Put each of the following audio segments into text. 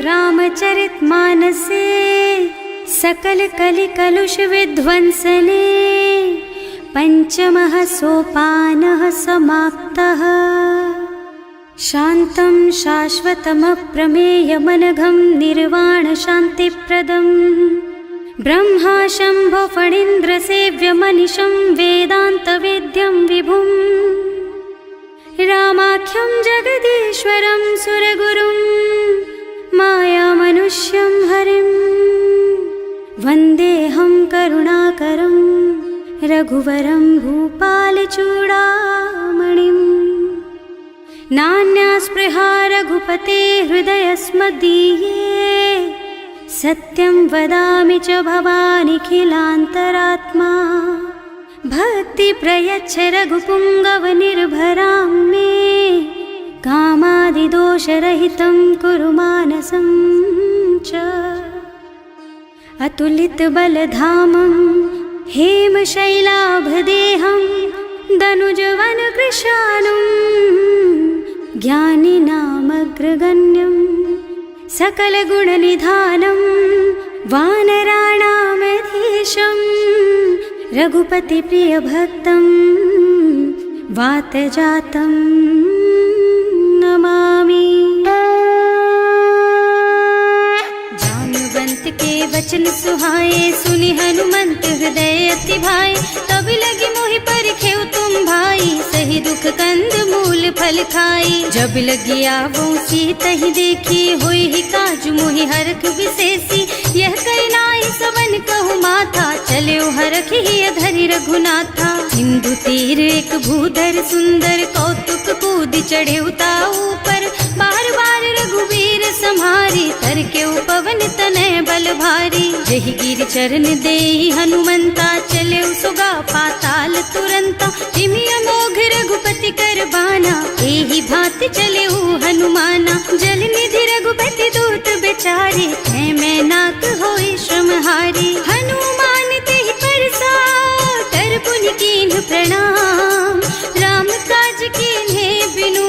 रामचरितमानसे सकल कलि कलुष विध्वंसने पंचमः सोपानः समाप्तः। शान्तं शाश्वतमप्रमेयमनघं निर्वाण शान्तिप्रदं ब्रह्मा शम्भो फणीन्द्रसेव्यमनिशं वेदान्तवेद्यं विभुं रामाख्यं जगदीश्वरं सुरगुरुं मायामनुष्यं हरिं वन्देऽहं करुणाकरं रघुवरं भूपालचूडामणिम्। नान्या स्पृहा रघुपते हृदयस्मदीये सत्यं वदामि च भवानिखिलान्तरात्मा। भक्ति प्रयच्छ रघुपुङ्गवनिर्भरां मे कामादिदोषरहितं कुरु मानसं च। अतुलितबलधामं हेमशैलाभदेहं दनुजवनकृशानुं ज्ञानिनामग्रगण्यं सकलगुणनिधानं वानराणामधीशं रघुपतिप्रियभक्तं वातजातं नमामि। जाम्बवंत के वचन सुहाए सुनि हनुमंत हृदय अति भाए। तब लगी मोहि परिखेउ तुम भाई सही दुख कंद मूल फल खाई। जब लगी आवो सीतहि देखी होई ही काजु मोहि हरख विशेषी। यह कई नाई सवन कहु माथा चले हरखि ही धरि रघुनाथा। सिंधु तीर एक भूधर सुंदर कौतुक कूद चढ़े ऊपर। बार बार रघुवीर सम्हारी तर के पवन तनय बल भारी। जहि गिर चरण देहि हनुमंता चले सुगा पाताल तुरंता। जिमि अमोघ रघुपति कर बाना एहि भांति चले हनुमाना। जल निधि रघुपति दूत बेचारे है मैं नाक होई श्रमहारी। हनुमान तेहि परसा कर पुनि कीन्ह प्रणाम। राम काज कीन्हे बिनु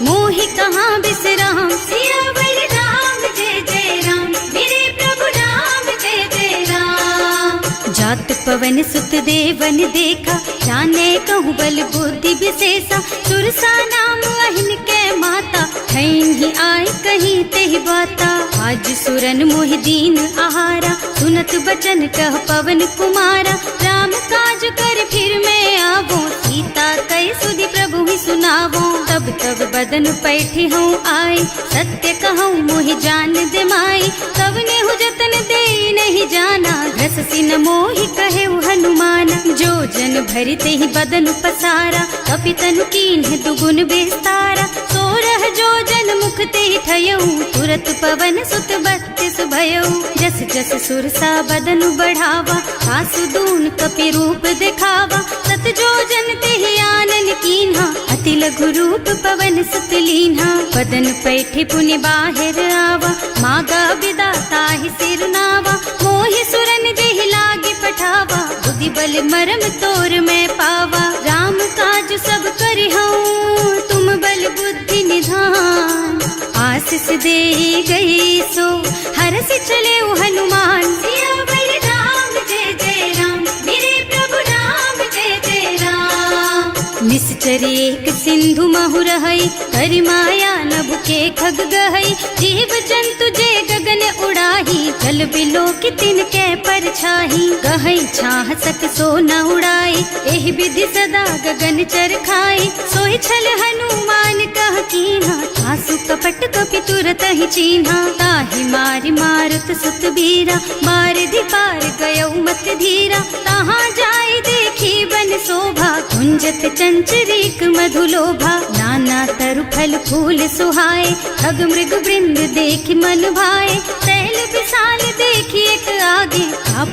मोहि कहाँ बिसराम। सियावर राम जय जय राम मेरे प्रभु राम जय जय राम। जात पवन सुत देवन देखा जाने कहूँ बल बुद्धि विशेषा। सुरसा नाम अहिन के माता खैन ही आय कहीं तेहि बाता। आज सुरन मोहि दीन आहारा सुनत बचन कह पवन कुमारा। राम काज कर फिर मैं आवो सीता कई सुधि प्रभु ही सुनावो। तब तब बदन पैठी हूँ आए सत्य कहूँ मोहि जान दे माई। तब नेहु जतन दे नहीं जाना घस सिन मोहि कहे हनुमाना। जो जन भरि तेहि बदन पसारा कपितनु कीन्ह दुगुन बेस्तारा। सोरह जो जन मुख तेहि ठयऊ तुरत पवन सुत बत्तिस भयऊ। जस जस सुरसा बदन बढ़ावा आसु दून कपि रूप दिखावा। सत जो जन तेहि आनन कीन्हा अति लघु रूप पवन सुत लीन्हा। बदन पैठि पुनि बाहिर आवा मागा बिदा ताहि सिर नावा। मोहि सुरन जेहि लागी पठावा बुद्धि बल मरम तोर मैं पावा। राम काज सब करिहऊँ तुम बल बुद्धि निधान। आशीष दे गई सो हरस चले हनुमान। सियावर राम जय जय राम मेरे प्रभु राम जय जय राम। निश्चर एक सिंधु महु रहई करि माया नभ के खग गहई। जीव जंतु जे गगन उड़ाही जल बिलो कि तिनके परछाही। गहई छाह सक सो न उड़ाई एहि विधि सदा गगन चर खाई। सोहि छल हनुमान कह कीन्हा आसु कपट कपि तुरत ही चीन्हा। ताहि मारि मारुत सुत बीरा बारिधि पार गयौ मत धीरा। तहाँ जाय देखी बन शोभा कुंजत चंचरीक मधुलोभा। नाना तरु फल फूल सुहाए खग मृग वृंद देखि मन भाए। तैल विशाल देखि एक आगे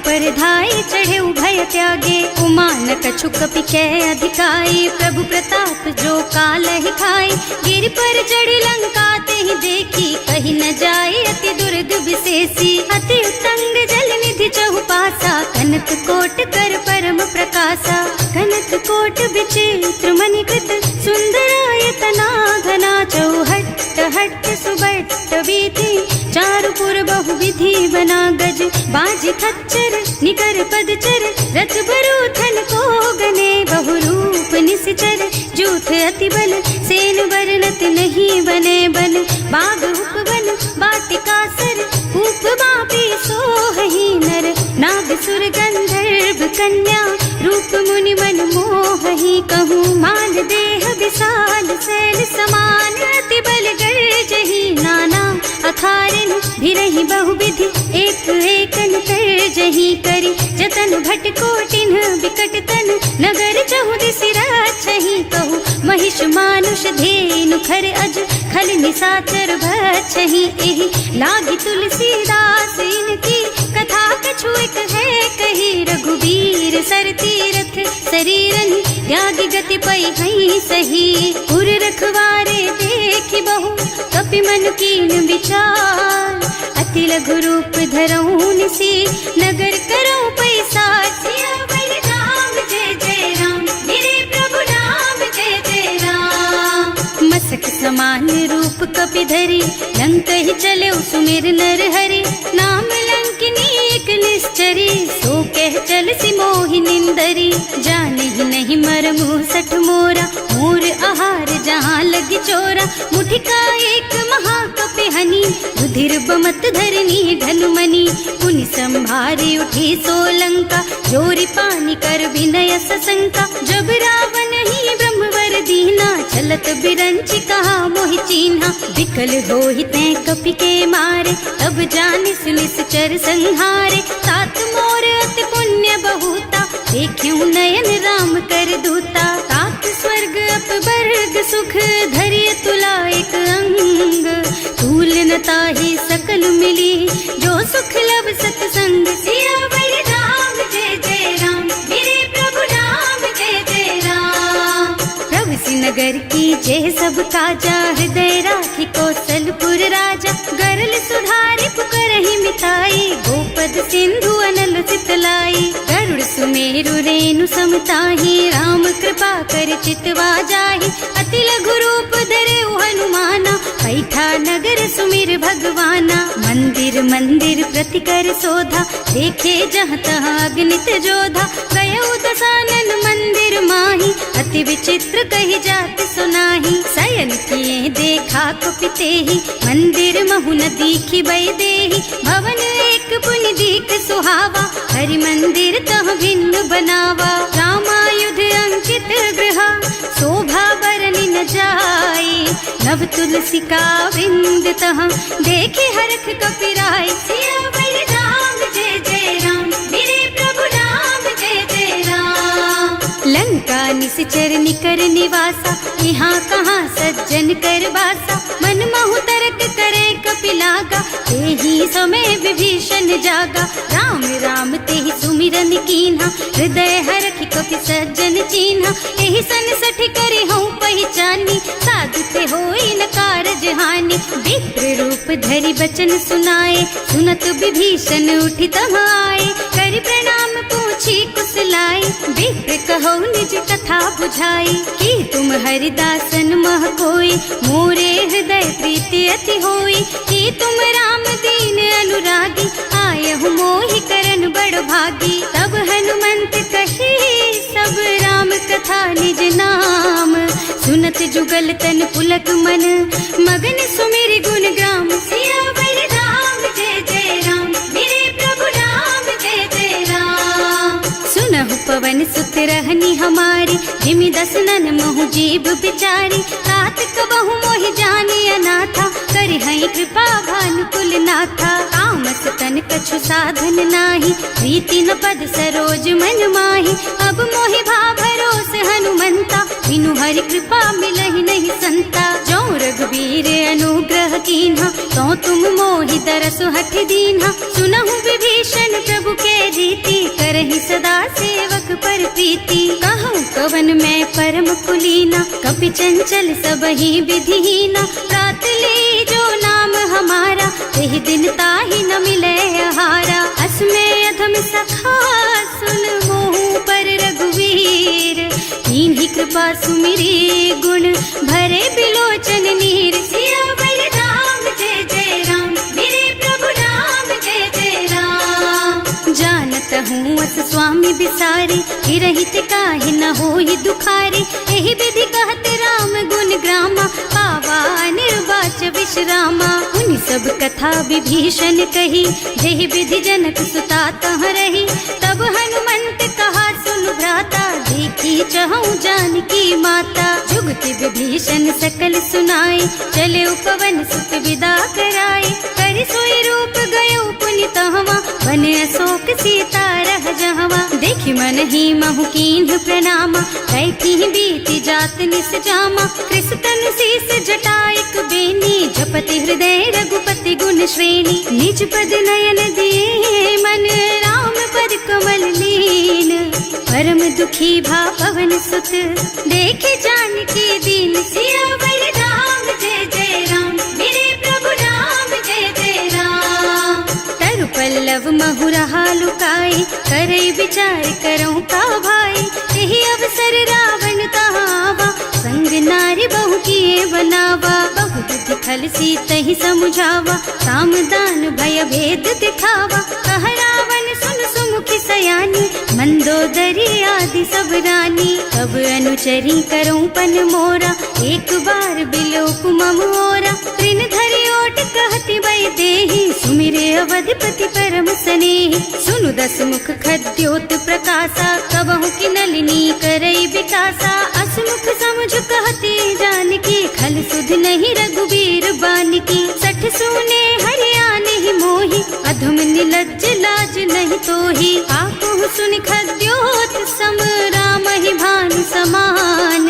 पर धाय चढ़े भय त्यागे। उमान कछु कपि कै अधिकाई प्रभु प्रताप जो काल ही खाई। गिर पर चढ़ी लंका तेहि देखी कहीं न जाए अति दुर्ग विशेषी। अति उत्तंग जल निधि चहुपासा कनक कोट कर परम प्रकाशा। कनक कोट विचित्र मणिकृत सुंदरायतना घना चौहट्ट हट्ट भट्ट सुबट्ट बीथी, चारु पुर बहुविधि बना गज, बाज खच्चर निकर पदचर, रथ बरूथन को गने, बहुरूप निश्चर जूथ अति बल, सेन बरनत नहीं बने बन, बाग उपवन बाटिका सर, कूप बापी सोहहि नर, नाग सुर गंधर्व कन्या, रूप मुनि मन मोहहि, कहूँ मान देह विशाल शैल समान, अति बल गर्जहि नाना अखारिन, भिरहि बहुविधि एक एकन तरजहि करि, जतन भट कोटिन बिकट तन, नगर चहुदिसि राछहि, कहूँ महिष मानुष धेनु खर अज, खल निसाचर भक्षहि, एहि लागी तुलसीदास इनकी, कथा कछु एक है कही, रघुबीर सर तीरथ शरीरनि, त्यागी गति पई हई सही, उर रखवारे देखि बहु, कपि मन कीन विचार, अति लघु रूप धरऊँ निसी, नगर करऊँ पैसार, सियावर राम जय जय राम, मेरे प्रभु राम जय जय राम, मसक समान रूप कपि धरि, लंक ही चले सुमिर नर हरि, नाम लंकिनी एक निश्चरी, सो कह चल सी मोहि निंदरी, जाने ही नहीं मरमु सठ मोरा, मोर आहार जहाँ लग चोरा, मुठिका एक महाकपि हनी, रुधिर बमत धरनी ढलुमनी, पुनि संभारी उठी सोलंका, जोरी पानी कर विनय सशंका, जब रावण ही ब्रह्मवर दीना, चलत बिरंचि कहा मोहि चीन्हा, विकल होहि तै कपि के मारे, तब जानि सुनिश्चर संहारे, तात मोर अति पुण्य बहुता, देखियो नयन राम कर दूता, तात स्वर्ग अपवर्ग सुख, धरिय तुला एक अंग, तूल न ताहि सकल मिली, जो सुख लब सतसंग, सियावर राम जय जय राम, मेरे प्रभु राम जय जय राम, प्रभु नगर की जय सब काजा, हृदय राखी कौशलपुर राजा, गरल सुधारि पुकारहि मिताई, गोपद सिंधु अनल चितलाई, गरुड़ सुमेरु रेणु समताहि, राम कृपा कर चितवा जाहि, अति लघु रूप धरे हनुमाना, पैठा नगर सुमिर भगवाना, मंदिर मंदिर प्रति कर शोधा, देखे जहाँ तहाँ अगणित जोधा, गयो दसानन मंदिर माही, अति विचित्र कही जात सुनाही, शयन किए देखा कुपितेहि, मंदिर महु न दीखि बई देहि, भवन एक पुनि दीख सुहावा, हरि मंदिर तह भिन्न बनावा, रामायुध अंकित गृह, शोभा बरनि न जाई, नव तुलसी का बिंद तह, देखे हरख कपिराई, सियावर राम जय जय राम, मेरे प्रभु राम जय जय राम, लंका निश्चर निकर निवासा, यहाँ कहाँ सज्जन कर वासा, मन महु तरक करे कपिलागा, तेहि समय विभीषण जागा, राम राम तेहि सुमिरन कीन्हा, हृदय हरखि कपि सज्जन चीन्हा, एहि सन सठ करे हूँ पहचानी, साधु ते होई न कारज हानि, विप्र रूप धरि बचन सुनाए, सुनत विभीषण उठि तहाँ आए, करि प्रणाम पूछी कुशलाई, विप्र कहो निज कथा बुझाई, कि तुम हरिदासन मह कोई, मोरे हृदय प्रीति अति होई, कि तुम राम दीन अनुरागी, आयहु मोहि करन बड़ भागी, तब हनुमंत कही सब राम कथा निज नाम, सुनत जुगल तन पुलक मन, मगन सुमिर गुण ग्राम, सियावर राम जय जय राम, मेरे प्रभु राम जय जय राम, सुनहु पवन सुत रहनी हमारी, जिमि दसनन महु जीव बिचारी, तात कबहु मोहि जानी अनाथा, करिहई कृपा भानुकुल नाथा, तामस तन कछु साधन नाही, प्रीति न पद सरोज मन माही, अब मोहि भा भरोस हनुमंता, बिनु हरि कृपा मिलहि नहीं संता, जो रघुबीर अनुग्रह कीन्हा, तो तुम मोहि तरसु हठ दीन्हा, सुनहु विभीषण प्रभु के रीति, करहि सदा सेवक पर प्रीति, कहूँ कवन मैं परम कुलीना, कपि चंचल सबहि विधिहीना, रात ले जो नाम हमारा, तेहि दिन ताहि न मिले आहारा, असमय अधम सखा सुन मोहु पर रघुवीर, कीन्ही कृपा सुमिरी गुण भरे बिलोचन नीर, सियावर राम करहूँ अस स्वामी बिसारी, रहित काहे न होई दुखारी। एहि विधि कहत राम गुण ग्रामा, पावा निर्वाच विश्रामा। उन सब कथा विभीषण कही, जेहि विधि जनक सुता तह रही। तब हनुमंत कहा सुन भ्राता, देखी चहु जानकी माता। जुगति विभीषण सकल सुनाई, चले उपवन सुत विदा कराई। कर सोई रूप गयो पुनि तहवा, बन अशोक सीता रह जहवा। देखि मन ही महु कीन्ह प्रणामा, कैथी बीति जात निस जामा। कृष तनु शीस जटाइक बेनी, जपति हृदय रघुपति गुण श्रेणी। निज पद नयन दिए मन, राम पद कमल लीन। परम दुखी भा पवन सुत, देखे जानकी दीन। सियावर राम जय जय राम, मेरे प्रभु राम जय जय राम। तरु पल्लव महुरहा लुकाई, करई विचार करऊँ का भाई। यही अवसर रावण तहावा, संग नारी बहु किए बनावा। बहु बुद्धि खल सीतहि समुझावा, काम दान भय भेद दिखावा। कह रावण सुन सुमुखी सयानी, मंदोदरी आदि सब रानी। तब अनुचरी करऊँ पन मोरा, एक बार बिलोक मम ओरा। तृण धरि ओट कहति वै देहि, सुमिरे अवधिपति परम स्नेहि। सुनु दस मुख खद्योत प्रकाशा, कबहु की नलिनी करई विकासा। असमुख समझ कहती जानकी, खल सुध नहीं रघुबीर बानकी। सठ सूने हरियाणा ही मोही, अधम निलज्ज लाज नहीं तोही। आकुह सुन खद्योत सम, राम ही भानु समान।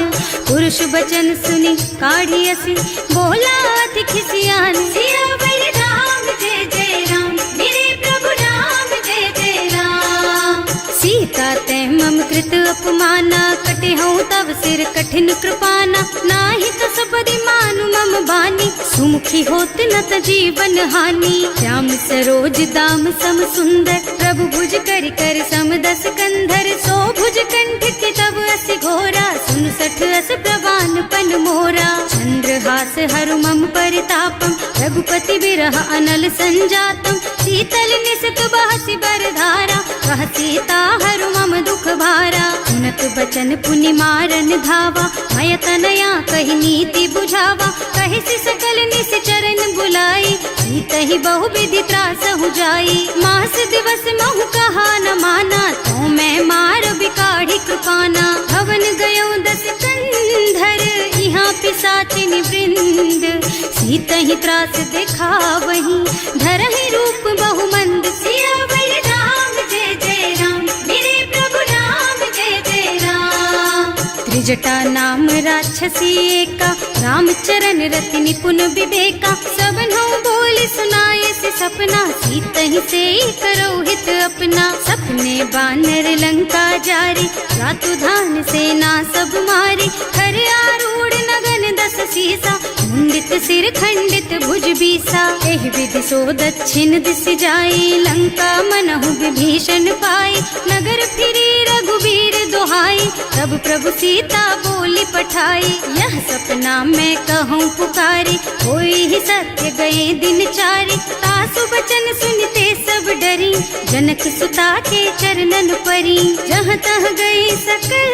पुरुष बचन सुनि काढ़ी असी, बोला अति खिसियान। सियावर राम जय जय राम, मेरे प्रभु राम जय जय राम। सीता तै मम कृत अपमाना, कटे हूँ तब सिर कठिन कृपाना। नाही तो सबदि मानु मम बानी, सुमुखी होत न त जीवन हानि। श्याम सरोज दाम सम सुंदर, प्रभु भुज कर कर सम दस कंधर। सो भुज कंठ के तब अस घोरा, सुन सठ अस प्रवान पन मोरा। चंद्रहास हरु मम परितापम, रघुपति बिरह अनल संजातम। शीतल निसत बहसि बर धारा, कह सीता हरु मम दुख भारा। सुनत बचन पुनि मारन धावा, मय तनया कहि नीति बुझावा। कहि सि सकल निस चरण बुलाई, सीतहि बहु विधि त्रासहु जाई। मास दिवस महु कहा न माना, तो मैं मार बिकाढ़ी कृपाना। भवन गयो दस कंधर, यहाँ पिशाचिनी वृंद। सीतहि त्रास दिखावहीं, धरहि रूप बहु मंद। सियावर राम जय जय राम, मेरे प्रभु राम जय जय राम। त्रिजटा नाम राक्षसी एका, राम चरण रति निपुण विवेका। सबनों बोल सुनाए से सपना, सीतहि से करो हित अपना। सपने बानर लंका जारी, रातु धान सेना सब मारी। खर आरूढ़ नगन दस सीसा, मुंडित सिर खंडित भुज बीसा। एहि विधि सो दक्षिण दिस जाई, लंका मनहु विभीषण पाई। नगर फिरी रघुबीर दुहाई, तब प्रभु सीता बोली पठाई। यह सपना मैं कहूँ पुकारी, होई ही सत्य गए दिन चारि। तासु बचन सुनते सब डरी, जनक सुता के चरणन परी। जहाँ तह गई सकल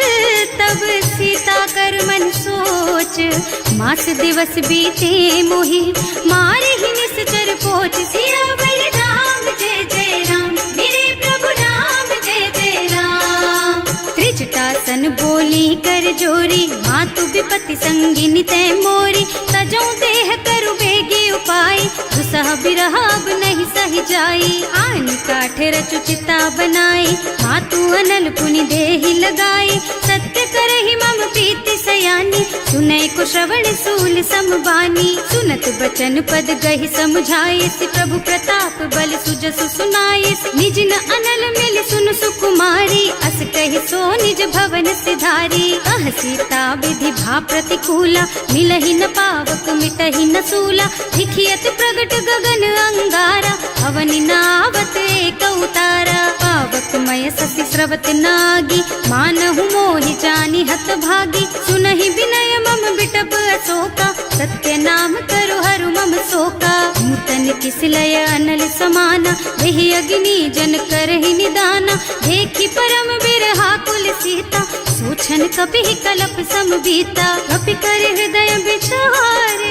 तब सीता कर मन सोच। मास दिवस बीते मोहि, मारे ही निश्चर पोच। सियावर राम जय जय राम, मेरे प्रभु राम जय जय राम। त्रिजटा सन बोली कर जोरी, मातु विपति संगिनी तै मोरी। तजो देह करु बेगी उपाय, दुसह बिरह अब नहीं सही जाई। आन काठ रचु चिता बनाई, मातु अनल पुनि देहि लगाई। सत्य करहि मम प्रीति सयानी, सुनै को श्रवण सूल समबानी। सुनत बचन पद गहि समझाए, प्रभु प्रताप बल सुजसु सुनाए। निज न अनल मिल सुन सुकुमारी, अस कहि सो निज भवन सिधारी। कह सीता विधि भा प्रतिकूला, मिलहि न पावक मिटहि न सूला। लिखियत प्रगट गगन अंगारा, अवनि नावत एक उतारा। पावक मय ससि स्रवत नागी, मानहु मोहि जानि हत भागी। सुनहि विनय मम बिटप अशोका, सत्य नाम करु हरु मम शोका। नूतन किसलय अनल समाना, वही अग्नि जन करहि निदाना, देखी परम बिरहा कुल सीता, सोचन कपि कलप सम बीता, कपि कर हृदय विचार,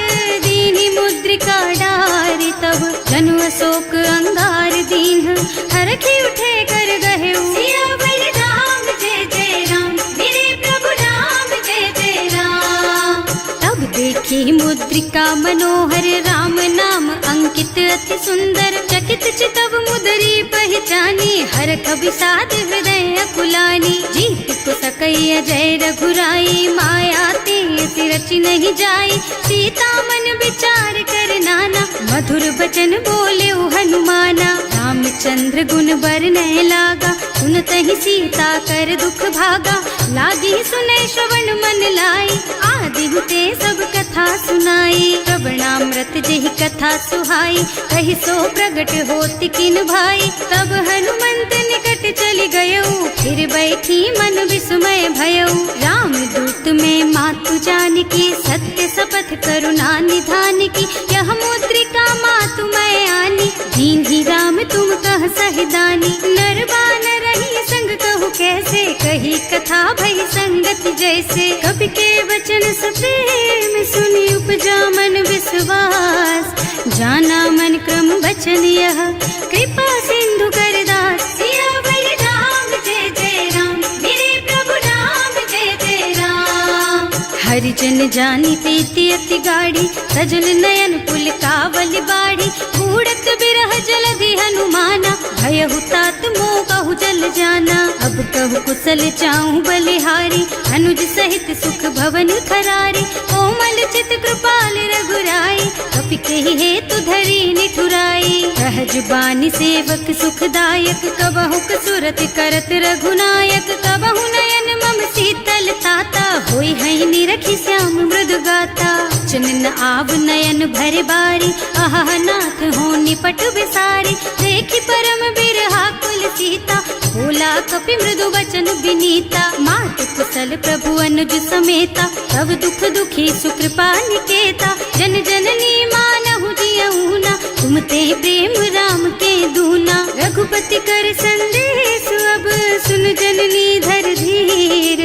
दीनी मुद्रिका डारी, तब जनु अशोक अंगार दीन, हरखी उठे कर गहे सियावर राम जय जय राम, मेरे प्रभु राम जय जय राम। तब देखी मुद्रिका मनोहर, राम नाम अंकित अति सुंदर, चकित चितव मुदरी पहचानी, हर कवि साध हृदय अकुलानी, जीत को सकैया जय रघुराई, माया ते रचि नहीं जाई, सीता मन विचार कर नाना, मधुर बचन बोले हनुमाना, रामचंद्र गुण बरनय लागा, सुनतहि सीता कर दुख भागा, लागी सुनै श्रवण मन लाई, आदि हुते सब कथा सुनाई, श्रवणामृत जेहि कथा सुहाई, कहि सो प्रगट होति किन भाई, तब हनुमंत निकट चली गयऊ, फिर बैठी मन विस्मय भयऊ, राम दूत में मातु जानकी, सत्य शपथ करुणा निधान की, यह मुद्रिका मातु मैं आनी, दीन्ही राम तुम कह सहिदानी, नरबान रही संग कहु कैसे, कही कथा भई संगति जैसे, कवि के वचन सप्रेम सुनि उपजा मन विश्वास, जाना मन क्रम वचन यह, कृपा सिंधु कर दास, सियावर राम जय जय राम, मेरे प्रभु राम जय जय राम। हरिजन जानी प्रीति अति गाढ़ी, सजल नयन पुल कावल बाढ़ी, बूढ़त बिरह जलधि हनुमाना, भयहु तात मोह कहु जल जाना, अब कहु कुशल चाहूं बलिहारी, अनुज सहित सुख भवन खरारी, कोमल चित कृपाल रघुराई, कपि कहि हेतु धरी निठुराई, सहज बानी सेवक सुखदायक, कबहु सुरत करत रघुनायक, कबहु नयन मम शीतल ताता, होई है निरखी श्याम मृदु गाता, चनन आव नयन भर बारी, आहा नाथ हो निपट बिसारी, देखी परम बिरहा कुल सीता, बोला कपि मृदु वचन विनीता, मात कुशल प्रभु अनुज समेता, तब दुख दुखी सुकृपा निकेता, जन जननी मानहु जियऊना, तुम ते प्रेम राम के दूना, रघुपति कर संदेश अब सुन जननी धर धीर,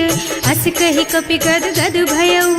अस कहि कपि गद गद भयऊ,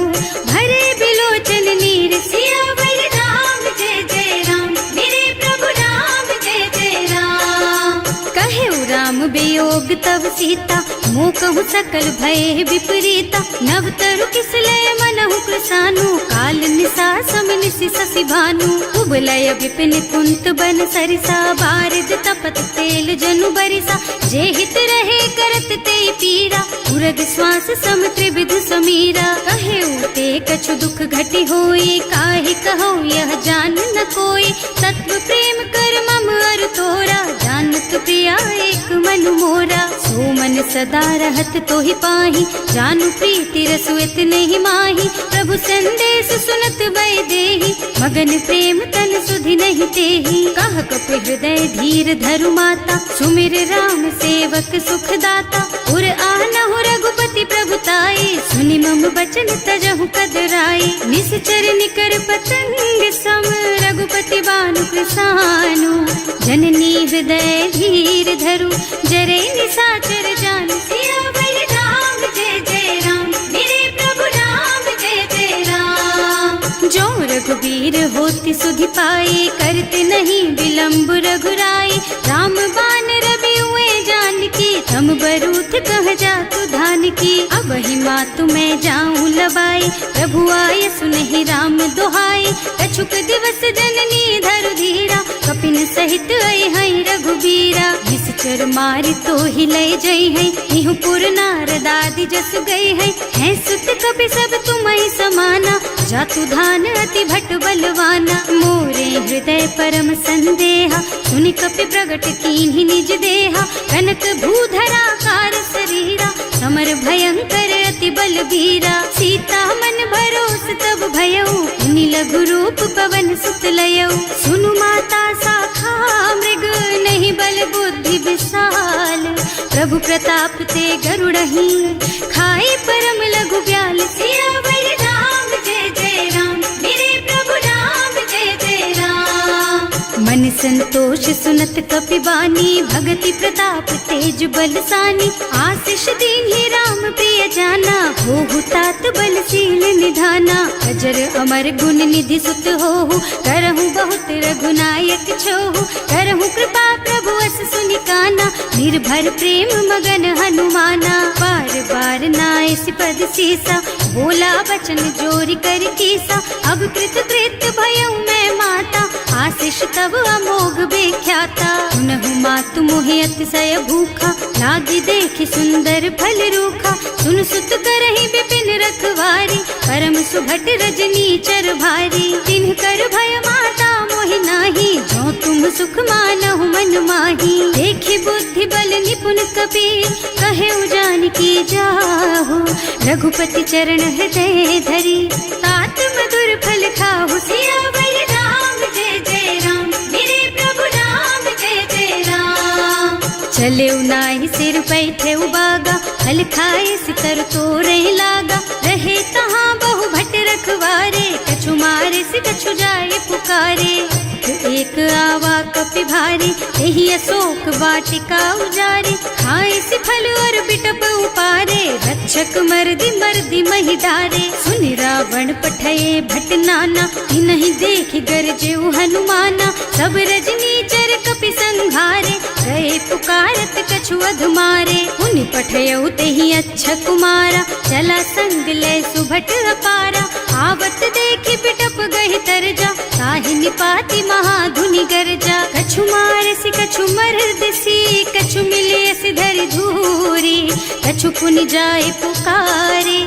भरे बिलोचन नीर, सियावर राम जय जय राम, मेरे प्रभु राम जय जय राम। कहे राम वियोग तब सीता, मोह कहु सकल भय विपरीता, नव तरु किसलय मनहु कृसानु, काल निसा सम निसि शशि भानु, उबलय विपिन कुंत बन सरिसा, बारिद तपत तेल जनु बरिसा, जे हित रहे करत ते पीरा, उरग श्वास सम त्रिविध समीरा, कहे उते कछु दुख घटी होई, काहे कहो यह जान न कोई, तत्व प्रेम कर मम अर तोरा, जानत प्रिया एक मन मोरा, सो मन सदा रहत तोहि पाही, जानु प्रीति रसु इतने ही माही, प्रभु संदेश सुनत वै देही, मगन प्रेम तन सुधि नहीं तेही, कह कपि हृदय धीर धरु माता, सुमिर राम सेवक सुखदाता, उर आनहु रघुपति प्रभुताई, सुनि मम बचन तजहु कदराई, निश्चर निकर पतंग सम, रघुपति बानु कृसानु, जननी हृदय धीर धरु, जरे निसाचर जानु, सियावर राम जय जय राम, मेरे प्रभु राम जय जय राम। जो रघुबीर होति सुधि पाई, करते नहीं विलंब रघुराई, राम बान रवि हुए जानकी, थम बरूथ कह जातु धान की, अब ही मातु मैं जाऊं लबाई, प्रभु आय सुनहि राम दुहाई, कछुक दिवस जननी धरु धीरा, कपिन सहित आई हई रघुबीरा, निश्चर मारि तो ही लय जई है, इहु पुर नारद आदि जस गई है सुत कपि सब तुम्हि समाना, जातु धान अति भट बलवाना, मोरे हृदय परम संदेहा, सुनि कपि प्रगट कीन्हि निज देहा, कनक भूधरा कार शरीरा, समर भयंकर अति बलबीरा, सीता मन भरोस तब भयऊ, मुनि लघु रूप पवन सुत लयऊ, सुनु माता शाखा मृग नहीं बल बुद्धि विशाल, प्रभु प्रताप ते गरुड़हि, खाई परम लघु ब्याल, सियावर राम जय जय राम, मेरे प्रभु राम जय जय राम। संतोष सुनत कपिबानी, भगति प्रताप तेज बलसानी। आशीष दीन्हि राम प्रिय जाना, होहु तात बलशील निधाना। अजर अमर गुण निधि सुत होहु, करहु बहुत रघुनायक छोहु। करहु कृपा प्रभु अस सुनि काना, निर्भर प्रेम मगन हनुमाना। बार बार नाइस पद सीसा, बोला बचन जोरी कर कीसा। अब कृत कृत भयउ मैं माता, आशीष तब अमोघ बेख्याता। सुनहु मातु मोहि अतिशय भूखा, लागी देखि सुंदर फल रूखा। सुन सुत करहि विपिन रखवारी, परम सुभट रजनी चर भारी। तिन्ह कर भय माता मोहि नाही, जो तुम सुख मानहु मन माही। देखि बुद्धि बल निपुण कपि, कहे जानकी जाहु। रघुपति चरण हृदय धरी, तात मधुर फल खाहु। सियावर राम जय जय राम, मेरे प्रभु राम जय जय राम। चले नाहि सिर बैठे बागा, फल खाए सितर तोरे लागा। रहे तहाँ बहु भट रखवारे, कछु मारे से कछु जाए पुकारे। एक आवा कपि भारी, यही अशोक वाटिका उजारी। खाए से फल और बिटप उपारे, रक्षक मर्दी मर्दी मही डारे। सुनि रावण पठये भट नाना, नहीं देखि गरजेउ हनुमाना। सब रजनी चर कपि संघारे, गए पुकारत कछु अधमारे। उनि पठयउ तेहि अच्छा कुमारा, चला संग ले सुभट अपारा। आवत देखि बिटप गहि तरजा, ताहि निपाति महाधुनि गरजा। कछु मारसि कछु मरदसी, कछु मिलेसि धरि धूरी। कछु पुनि जाए पुकारे,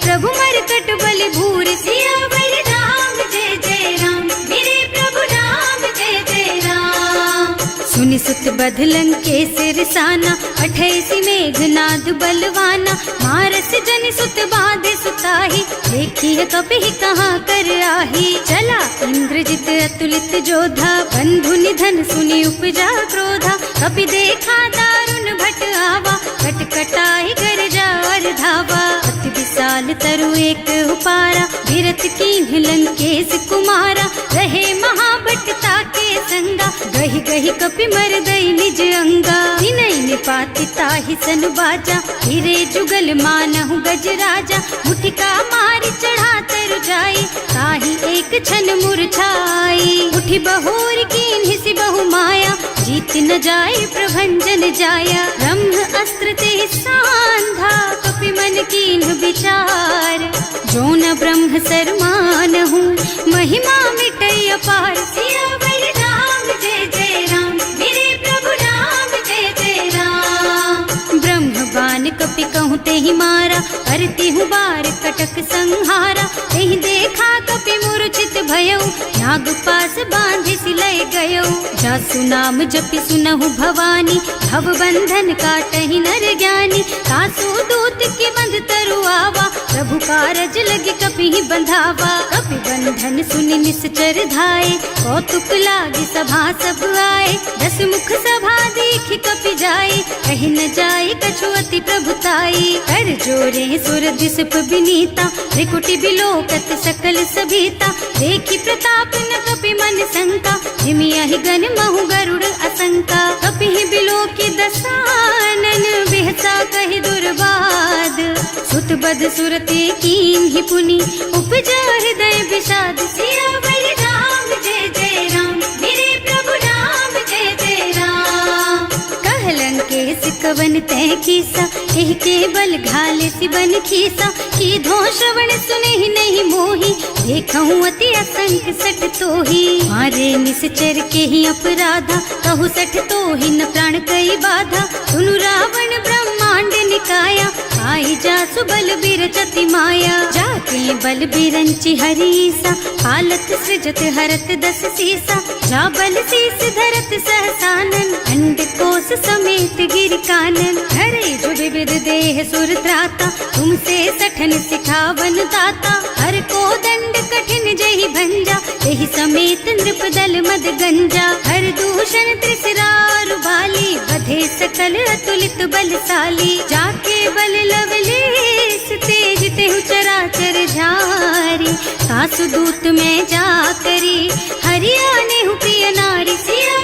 प्रभु मरकट बलि भूरि। सियावर राम जय जय राम, मेरे प्रभु राम जय जय राम। सुनि सुत बध लंकेश रिसाना, पठैसि मेघनाद बलवाना। मारस जनि सुत बाधे सुताही, देखिए कपि कहाँ कर आही। चला इंद्रजित अतुलित जोधा, बंधु निधन सुनि उपजा क्रोधा। कपि देखा दारुण भट आवा, कटकटाई गरजा और धावा। अति विशाल तरु एक उपारा, गिरत कीन्ह लंकेश कुमारा। रहे महाभट ताके संगा, गहि गहि कपि मर गई निज अंगा। विनय निपाति ताहि सन बाजा, हिरे जुगल मानहु गज राजा। मुठिका मारि चढ़ा तर जाई, ताहि एक छन मुरझाई। उठि बहोर कीन्हि सि बहु माया, जीत न जाए प्रभंजन जाया। ब्रह्म अस्त्र ते सांधा, कपि मन कीन्ह विचार। जो न ब्रह्म सर मानहु, महिमा मिटै अपार। सियावर राम जय जय राम, मेरे प्रभु राम जय जय राम। ब्रह्म बान कपि कहूँ तेहि मारा, करती हूँ बार कटक संहारा। तेहि देखा कपि मूर्छित भयउ, नाग पास बांधि सिलय गयउ। जासु नाम जपि सुनहु भवानी, भव बंधन काटहि नर ज्ञानी। तासु दूत की बंध तरु आवा, प्रभु कारज लगे कपि बंधावा। कपि बंधन सुनि निश्चर धाये, कौतुक लागे सभा सब आए। 10 मुख सभा देखि कपि जाए, कहि न जाए कछु अति प्रभुताई। कर जोरे सुर दिसप विनीता, त्रिकुटि बिलोकत सकल सभीता। देखि प्रताप न कपि मन शंका, हिमियहि गण महु गरुड़ असंका। कपि बिलोकि दसानन, बिहसा कहि दुर्बाद। सुत बद सुरते कीन्हि पुनि, उपजा हृदय विषाद। सियावर राम जय जय राम, मेरे प्रभु राम जय जय राम। कह लंकेश कवन तै कीसा, एहि के बल घाले सि बन खीसा। कीधो श्रवण सुनेहि नहीं मोही, देखहु अति असंख सठ तोही। मारे निश्चर के ही अपराधा, कहु सठ तोहि न प्राण कई बाधा। सुनु रावण ब्रह्मांड निकाया, आई जासु बल बिरचति माया। जाके बल बिरंचि हरीसा, हालत सृजत हरत 10 सीसा। जा बल शीस धरत सहसानन, अंड कोस समेत गिर कानन। हरे जो विविध देह सुर त्राता, तुमसे सठन सिखावन दाता। हर को दंड कठिन जहि भंजा, तेहि समेत नृप दल मद गंजा। हर दूषण त्रिसरारु बाली, बधे सकल अतुलित बलशाली। जाके बल लवलेस तेज तेहु चराचर झारी। सासु दूत में जा करी, हरियाणे हु प्रिय नारी। सिया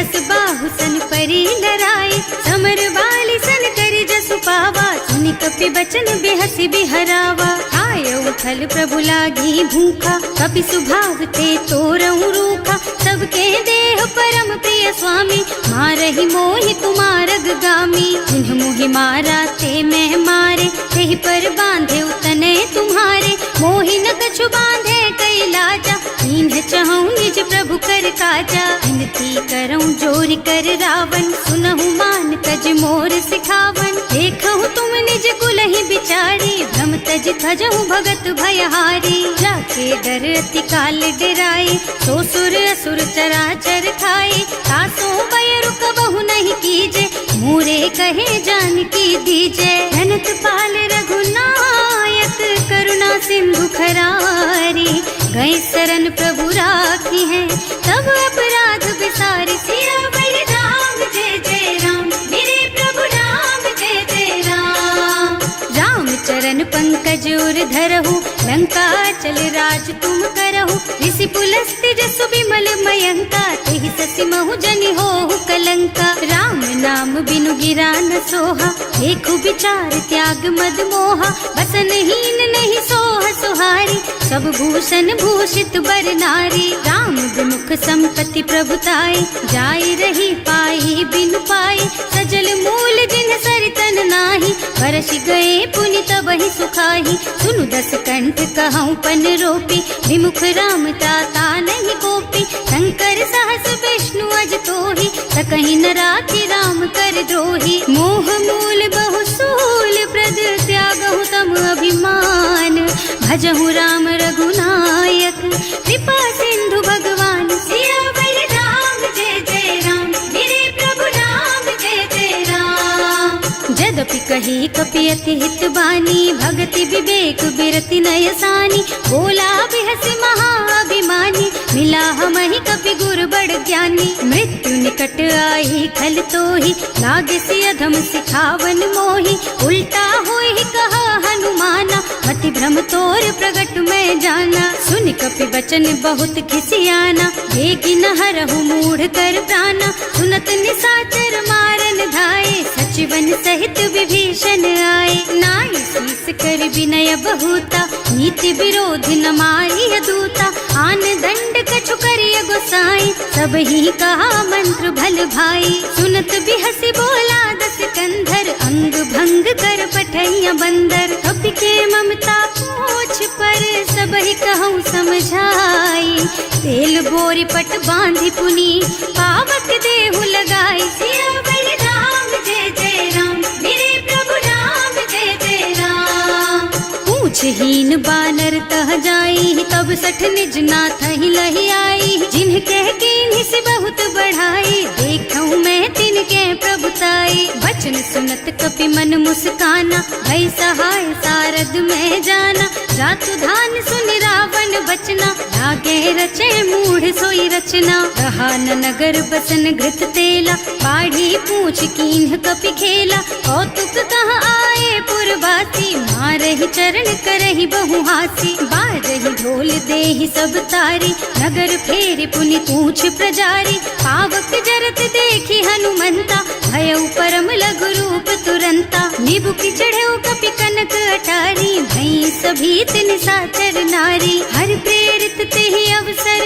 बस बाहु सन परी लराए, समर बाली सन करी जसु पावा, सुनि कपि बचन बेहसी बिहरावा। आयऊ फल प्रभु लागी भूखा, कपि सुभाव ते तोरऊ रूखा, सबके देह परम प्रिय स्वामी, मारहि मोहि कुमारग गामी। जिन्ह मोहि मारा ते मैं मारे, तेहि पर बांधे उतने तुम्हारे, मोहि न कछु बांधे कई लाजा, इन्ह चहु निज प्रभु कर काजा। विनती करऊं जोरि कर रावण, सुनहु मान तज मोर सिखावन, देखहु तुम निज कुलहि बिचारी, भ्रम तज थजहु भगत भयहारी। जाके डर अति काल डराए, सो सुर असुर चराचर खाए, तासो भय रुक बहु नहीं कीजे, मोरे कहे जानकी दीजे। धनत पाल रघुनायक, करुणा सिंधु खरारी, गए शरण प्रभु राखी है, तब अपराध बिसारी। सियावर राम जय जय राम, मेरे प्रभु राम जय जय राम। राम चरण पंकज उर धरहु, लंका चल राज तुम करहु, ऋषि पुलस्त्य जसु बिमल मयंका, तेहि ससि महु जनि होहु कलंका। राम नाम बिनु गिरा न सोहा, देखु विचार त्याग मद मोहा, बसन हीन नहीं सोह सुहारी, सब भूषण भूषित बर नारी। राम विमुख संपत्ति प्रभुताई, जाई रही पाई बिनु पाई, सजल मूल जिन सरितन नाही, बरस गए पुनि तबहि सुखाही। सुनु दस कंठ कहऊँ पन रोपी, विमुख राम ताता नहीं कोपी, शंकर सहस विष्णु अज तोहि, सकहि न राखी राम कर द्रोही। मोह मूल बहु सूल प्रद, त्यागहु तम अभिमान, भजहु राम रघुनायक, कृपा सिंधु भगवान। सियावर राम जय जय राम, मेरे प्रभु राम जय जय राम। जदपि कही कपि अति हित बानी, भगति विवेक बिरति नय सानी, बोला बिहसि महाअभिमानी, मिला हमहि कपि गुर बड़ ज्ञानी। मृत्यु निकट आई खल तोहि, लागे सि अधम सिखावन मोहि, उल्टा होहि कहा हनुमाना, मति भ्रम तोर प्रगट मैं जाना। सुनि कपि बचन बहुत खिसियाना, बेगी न हरहु मूढ़ कर प्राणा, सुनत निशाचर मारन धाये, सचिवन सहित विभीषण आए। नाई शीस कर विनय बहुता, नीति विरोध न मारिय दूता, आन दंड कछु करिय गोसाई, सब ही कहा मंत्र भल भाई। सुनत बिहसि बोला दस कंधर, अंग भंग कर पठैया बंदर, कपि के ममता पूछ पर, सब ही कहूँ समझाई। तेल बोरी पट बांधि पुनी, पावक देहु लगाई। सियावर राम जय जय राम, मेरे प्रभु राम जय जय राम। पूछहीन बानर तह जाई, तब सठ निज नाथ ही लही आई, जिन्ह कह कीन्हि से बहुत बढ़ाई, देखऊँ मैं तिनके प्रभुताई। वचन सुनत कपि मन मुस्काना, भई सहाय सारद में जाना, जातु धान सुनि रावण बचना, लागे रचे मूढ़ सोई रचना। रहा न नगर बसन घृत तेला, बाढ़ी पूछ कीन्ह कपि खेला, कौतुक कह आए पुरवासी, मारहि चरण करहि बहु हासी। बारहि ढोल देहि सब तारी, नगर फेरि पुनि पूछ प्रजारी, पावक जरत देखि हनुमंता, भयउ परम लघु रूप तुरंता। निबुकि चढ़ऊ कपि कनक अटारी, भई सभीत निशाचर नारी, हर प्रेरित तेहि अवसर,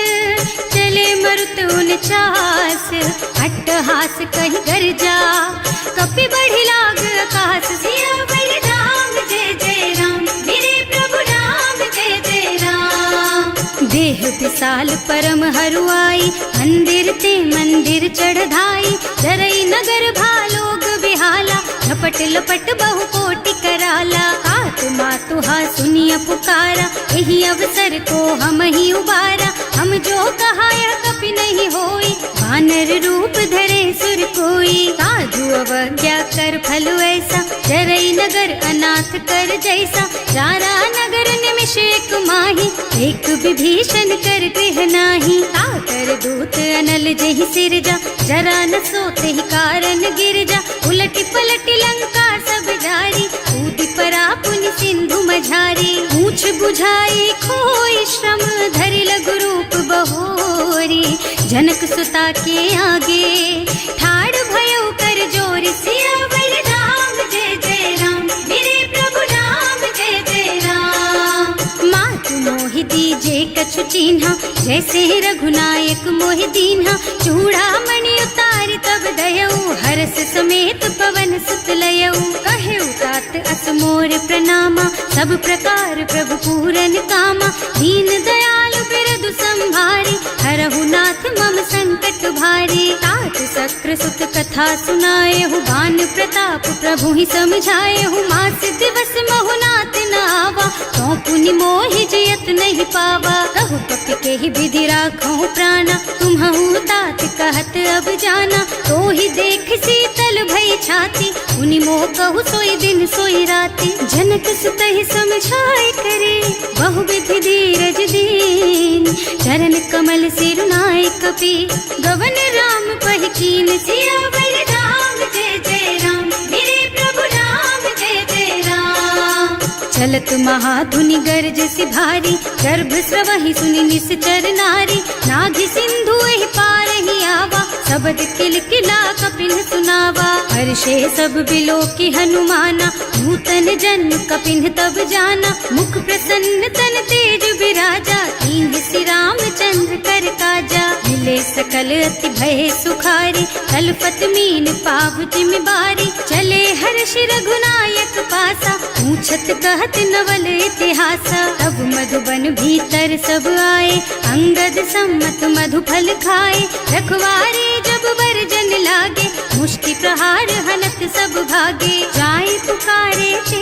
चले मरुत उनचास, अट्टहास कहि गर्जा, कपि बढ़ि लाग आकाश। सियावर राम जय जय राम, मेरे प्रभु राम जय जय राम। देह विशाल परम हरुआई, मंदिर ते मंदिर चढ़धाई, जरई नगर भालोग बिहाला, झपट लपट बहु कोटि कराला। आत्मा तुहा सुनिय पुकारा, यही अवसर को हम ही उबारा, हम जो कहा यह कपि नहीं होई, वानर रूप धरे सुर कोई। साधु अवज्ञा कर फल ऐसा, जरई नगर अनाथ कर जैसा, जारा नगर निमिष एक माही, एक विभीषण कर गृह नाही। आकर दूत अनल जहि सिरजा, जरा न सोते ही कारण गिर जा, उलटी पलटी लंका सब जारी, कूदि परा पुनि सिंधु मझारी। पूछ बुझाई खोई श्रम, धरि लघु रूप बहोरी, जनक सुता के आगे ठाड़ भयो कर जोर सियावर राम जय जय राम, मेरे प्रभु राम जय जय राम। मात मोहि दीजे कछु चिन्हा, जैसे रघुनायक मोहि दीन्हा। चूड़ा मणि उतारि तब दयऊ, हरस समेत पवन सुत लयऊ। कहे तात अस मोर प्रणामा, सब प्रकार प्रभु पूरन कामा। दीन दयालु बिरदु संभारी, हरहु नाथ मम संकट भारी। तात सक्र सुत कथा सुनाएहु, बान प्रताप प्रभु ही समझाएहु। मास दिवस महु नाथ न आवा, तो पुनि मोहि जयत नहीं पावा। कहु कपि के ही विधि राखहु प्राणा, तुम्हु तात कहत अब जाना। तो ही देख शीतल भई छाती, उनि मोह कहु सोई दिन सोई राती। जनक सुत ही समझाए करे, बहु विधि धीरज दीन। चरण कमल सिरुनाए कपि, गवन राम पहि कीन। सियावर राम जय जय राम, मेरे प्रभु राम जय जय राम। चलत महाधुनि गरज सि भारी, गर्भ स्रवहि सुनि निश्चर नारी। नाभि सिंधु एहि पार ही आवा, शबद किलकिला कपिन सुनावा। हर्षे सब बिलो की हनुमाना, नूतन जन्म कपिन तब जाना। मुख प्रसन्न तन तेज विराजा, कीन्ह श्री रामचंद्र कर काजा। मिले सकल अति भय सुखारी, कलपत मीन पाव जिम बारी। चले हर्ष रघुनायक पासा, पूछत कहत नवल इतिहासा। तब मधुबन भीतर सब आए, अंगद सम्मत मधु फल खाए। रखवारे जब बरजन लागे, मुष्टि प्रहार हनत सब भागे। जाए पुकारे ते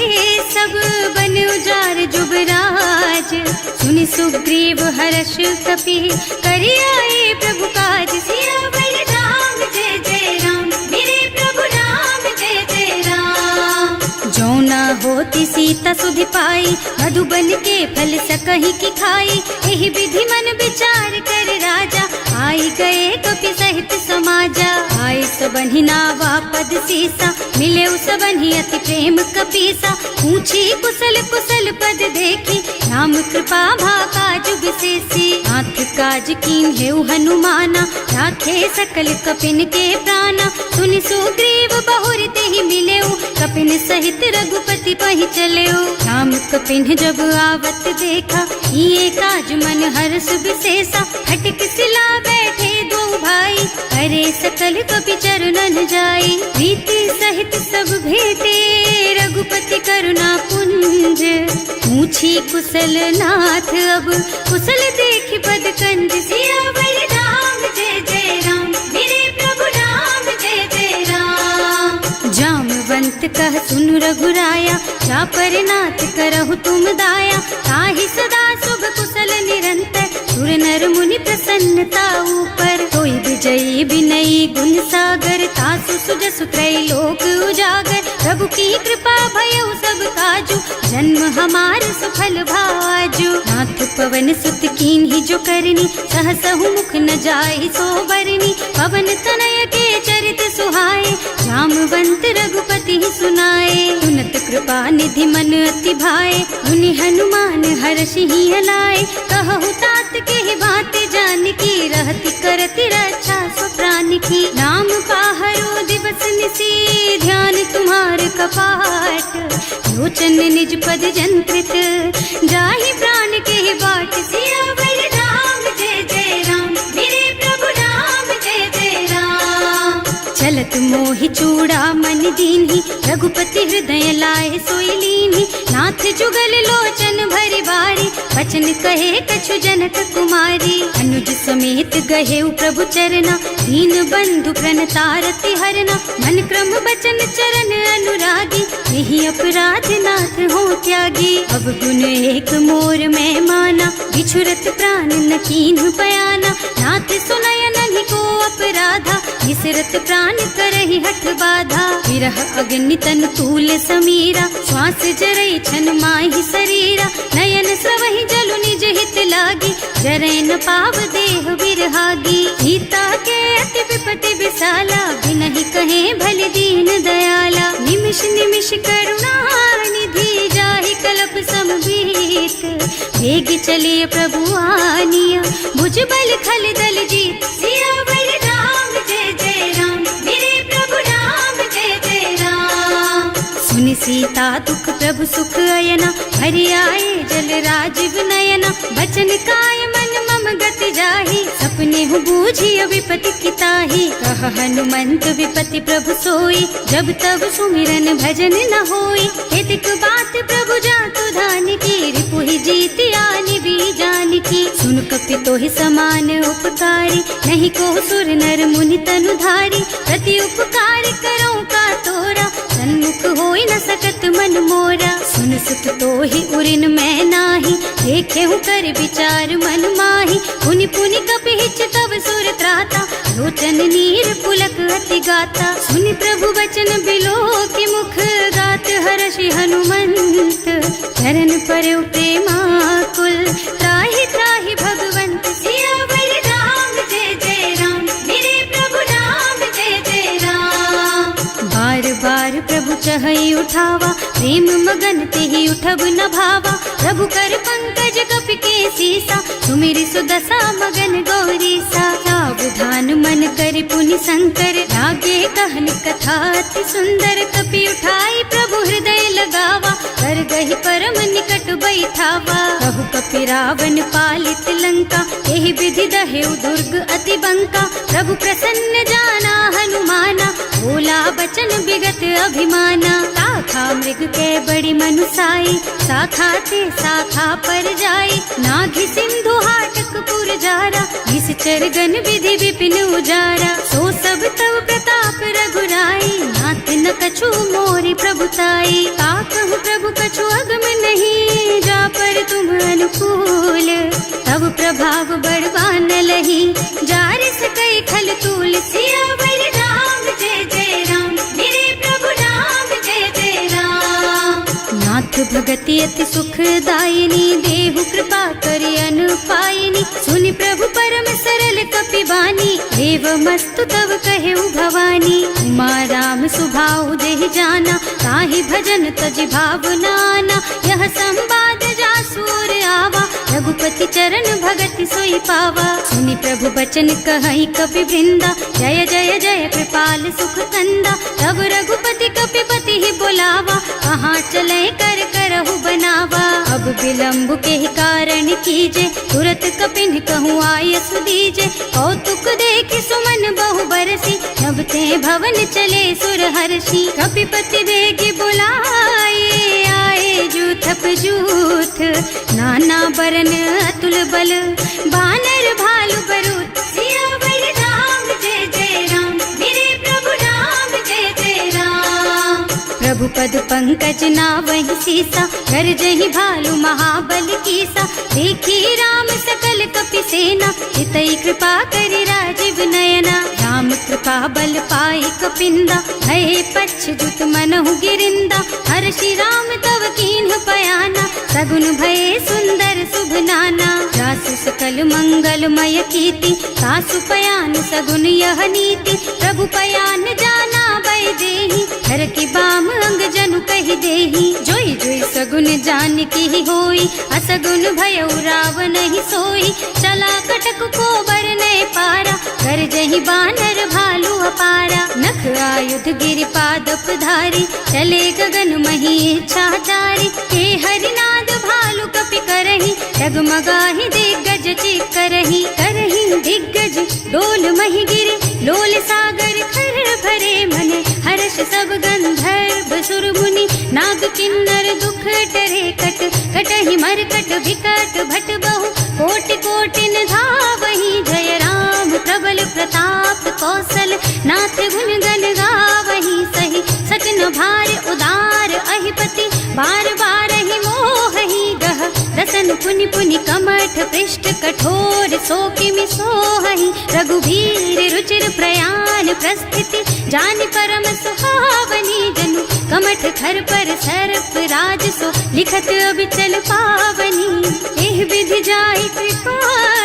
सब, बन उजार जुबराज। सुनि सुग्रीव हर्ष कपि, करि आए प्रभु काज। सियावर राम जय जय राम, मेरे प्रभु राम जय जय राम। जो न होती सीता सुधि पाई, मधुबन के फल सकहि की खाई। एहि विधि मन विचार कर राजा, आई गए कपि सहित समाजा। आए सबन्हि नावा पद सीसा, मिले सबन्हि अति प्रेम कपीसा। पूछी कुशल कुशल पद देखी, राम कृपा भाका जुग सेसी। नाथ काज कीन्हेउ हनुमाना, राखे सकल कपिन के प्राणा। सुनि सुग्रीव बहुर तेहि मिलेउ, कपिन सहित रघुपति पहि चलेउ। राम कपिन जब आवत देखा, ये काज मन हर्ष विशेषा। हटिक सिला बैठे दो भाई, अरे सकल कपि चरणन जाई। प्रीति सहित सब भेटे, रघुपति करुणा पुंज। पूछी कुशल नाथ अब, कुशल देखि पद कंज। सियावर राम जय जय राम, मेरे प्रभु राम जय जय राम। जामवंत कह सुनु रघुराया, चापर नाथ करहु तुम दाया। ताहि सदा शुभ कुशल निरंतर, सुर नर मुनि प्रसन्नता ऊपर। कोई विजयी विनयी गुण सागर, तासु सुजसु त्रैलोक उजागर। प्रभु की कृपा भयउ सब काजू, जन्म हमार सुफल भाजू। नाथ पवन सुत कीन्ही जो करनी, सहसहु मुख न जाहि सो बरनी। पवन तनय के चरित सुहाए, जामवंत रघुपति सुनाए। सुनत कृपा निधि मन अति भाए, मुनि हनुमान हर्षि हलाए। कहु तात के बात जानकी, रहति करति रक्षा सो प्राण की। नाम पाहरो दिवस निसी, ध्यान तुम्हार कपाट। लोचन निज पद जंत्रित, जाहि प्राण के बाट। सियावर राम जय जय राम, मेरे प्रभु राम जय जय राम। चलत मोहि चूड़ा मन दीन्ही, रघुपति हृदय लाए सोई लीन्ही। नाथ जुगल लोचन भरि बारी, वचन कहे कछु जनक कुमारी। अनुज समेत गहेउ प्रभु चरना, दीन बंधु प्रणतारति हरना। मन क्रम बचन चरण अनुरागी, यही अपराध नाथ हो त्यागी। अब गुण एक मोर मैं माना, बिछुरत प्राण न कीन्ह बयाना। नाथ सुनय नन्हि को अपराधा, निसरत प्राण करहि हठ बाधा। विरह अग्नि तन तूल समीरा, श्वास जरई छन माहि शरीरा। नयन स्रवहि जलु निज हित लागी, जरै न पाव देह बिरहागी। सीता के अति विपति विशाला, बिनहि कहे भल दीन दयाला। निमिष निमिष करुणा निधि, जाहि कलप समभीत। वेग चलिए प्रभु आनिया, भुज बल खल दल जीत। सियावर राम जय जय राम। सुनि सीता दुख प्रभु सुख अयना, हरि आए जल राजीव नयना। बचन काय मन मम गति जाहि, सपने हूँ बूझी विपति किताहि। कह हनुमंत विपति प्रभु सोई, जब तब सुमिरन भजन न होई। हेतिक बात प्रभु जातु धान की, रिपुहि जीति आनि भी जान की। सुन कपि तोहि समान उपकारी, नहीं को सुर नर मुनि तनु धारी। प्रति उपकार करो का तोरा, सन्मुख होई न सकत मन मोरा। सुन सुत तोहि उरिन मैं नाही, देखे हूँ कर विचार मन माही। पुनि पुनि कपि हिच तब सुर त्राता, लोचन नीर पुलक अति गाता। सुनि प्रभु बचन बिलो की मुख, गात हर्षि हनुमंत। चरण परउ प्रेमाकुल, त्राहि त्राहि भगवंत। सियावर राम जय जय राम, मेरे प्रभु राम जय जय राम। बार बार प्रभु चहई उठावा, प्रेम मगन तेहि उठब न भावा। प्रभु कर पंकज कपि के सीसा, सुमिरि सुदशा मगन गौरीसा। सावधान मन कर पुनि शंकर, लागे कहन कथा अति सुंदर। कपि उठाई प्रभु हृदय लगावा, कर गहि परम निकट बैठावा। कहु कपि रावण पालित लंका, एहि विधि दहेउ दुर्ग अति बंका। प्रभु प्रसन्न जाना हनुमाना, बोला बचन विगत अभिमाना। शाखा मृग के बड़ी मनुसाई, शाखा ते शाखा पर जाई। नाघि सिंधु हाटक पुर जारा, निश्चर गण विधि विपिन उजारा। सो सब तव प्रताप रघुराई, नाथ न कछु मोरि प्रभुताई। का कहु प्रभु कछु अगम नहीं, जा पर तुम अनुकूल। तब प्रभाव बड़वान लही, जार सकई खल तूल। सियावर राम जय जय राम, मेरे प्रभु राम जय जय राम। नाथ भगति अति सुखदायिनी, देहु कृपा करि अनुपायिनी। सुनि प्रभु परम सरल कपि बानी, एवमस्तु तव कहेउ भवानी। उमा राम सुभाउ जेहि जाना, ताहि भजन तजि भावनाना। यह संवाद जासु और आवा, रघुपति चरण भगति सोई पावा। सुनि प्रभु बचन कहई कपि वृंदा, जय जय जय कृपाल सुख कंदा। तब रघुपति कपिपति ही बोलावा, कहाँ चले कर करहु बनावा। अब विलम्ब के कारण कीजे, तुरत कपिन कहूँ आयसु दीजे। कौतुक देखि सुमन बहु बरसी, नभ ते भवन चले सुर हर्षि। कपिपति बेगी बुलाए, आए जूथप जूथ। नाना बरन अतुल बल, बानर भालु बरूथ। सियावर राम जय जय राम, मेरे प्रभु राम जय जय राम। प्रभु पद पंकज नावहि सीसा, कर जहि भालु महाबल कीसा। देखी राम सकल कपि सेना, हितई कृपा करि राजीव नयना। राम कृपा बल पाई कपिंदा, भय पच्छुत मनहु गिरिंदा। हर्षि राम तव कीन्ह पयाना, सगुन भये सुंदर शुभ नाना। जासु सकल मंगलमय कीर्ति, तासु पयान सगुन यह नीति। प्रभु पयान जाना बै देहि, हर की बाम अंग जनु कहि देहि। जोई जोई सगुन जान की होई, असगुन भयउ रावण ही सोई। चला कटक को बरने पारा, कर जहि बानर भालु अपारा। नख आयुध गिरि पादप धारी, चले गगन मही इच्छा जारी। हे हरिनाद भालु कपि करहि, डगमगाहि दिग्गज चित करहि। करहि दिग्गज डोल मही गिरि, लोल सागर खर भरे मन। हर्ष सब गंधर्व सुर मुनि, नाग किन्नर दुख डरे कट। कटहि मरकट विकट भट बहु, कोटि कोटिन धावहि। जय राम प्रबल प्रताप कौशल, नाथ गुण गण गावहि। सही सचन भार उदार अहिपति, बार बार ही मोहि गह। रसन पुनि पुनि कमठ पृष्ठ, कठोर सो किमि सोहहि। रघुवीर रुचिर प्रयाण प्रस्थिति, जानि परम सुहावनी। जनु कमठ खर पर सर्प राज सो, लिखत अबिचल पावनी। एह विधि जाहि कृपा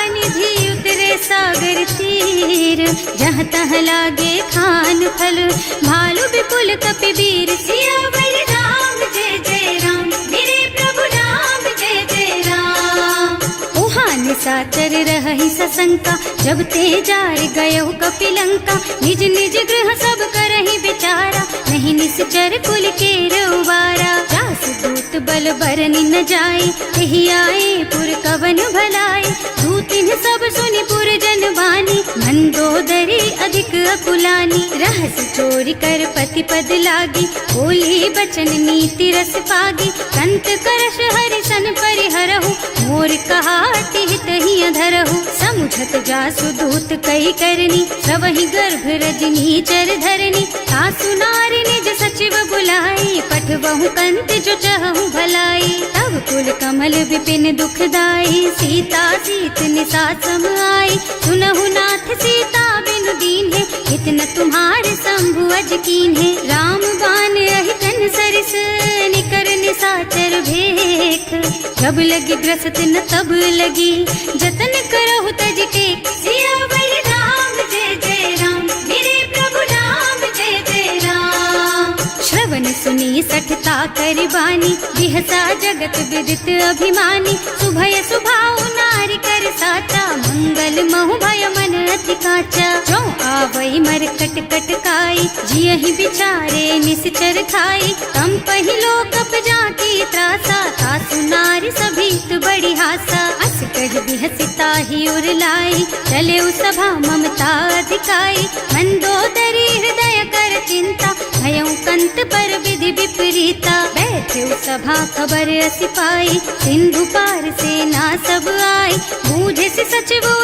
निधि, उतरे सागर तीर। जहाँ तहाँ लागे खान फल, भालु विपुल कपि वीर। सियावर राम जय जय राम, मेरे प्रभु राम जय जय राम। उहाँ निशाचर रहहि सशंका, जब ते जार गयो कपिलंका। निज निज गृह सब करहि विचारा, नहीं कहीं निश्चर कुल के रउबारा। जास दूत बल बरनि न जाए, यही आए पुर कवन भलाए। दूतिन सब सुनि पुर जन बानी, मंदोदरी अधिक अकुलानी। रहस चोरी कर पति पद लागी, बोली बचन नीति रस पागी। संत करश हरि सन परिहरहु, मोर कहाति हित ही अधरहु। समुझत जासु दूत कही करनी, सवहि गर्भ रजनी चर धरनी। सासु नारी निज सचिव बुलाई, पठवहु कंत जो चहु भलाई। तब कुल कमल विपिन दुखदाई, सीता सीत निसा सम आई। सुनहु नाथ सीता बिनु दीन्हे, इतना तुम्हारे शंभु अज कीन्हे। राम बान अहितन सरिस, निकर निसाचर भेख। जब लगी ग्रसत न तब लगी, जतन करहु तज टेक। सियावर राम जय जय राम, मेरे प्रभु राम जय जय राम। श्रवण सुनी सठता कर बानी, बिहसा जगत विदित अभिमानी। सुभय सुभाउ नारी कर साचा, मंगल महु भय मन अति काचा। जो आवई मरकट कटकाई, जियहि बिचारे निश्चर खाई। तम पहिलो कप जाकी त्रासा, सासु नारी सभीत बड़ी हासा। अस कह बिहसिता ही उर लाई, चले सभा ममता अधिकाई। मंदोदरी हृदय कर चिंता, भयउ कंत पर विधि विपरीता। बैठे सभा खबर असिपाई, सिंधु पार सेना सब आई। बूझे से सचिव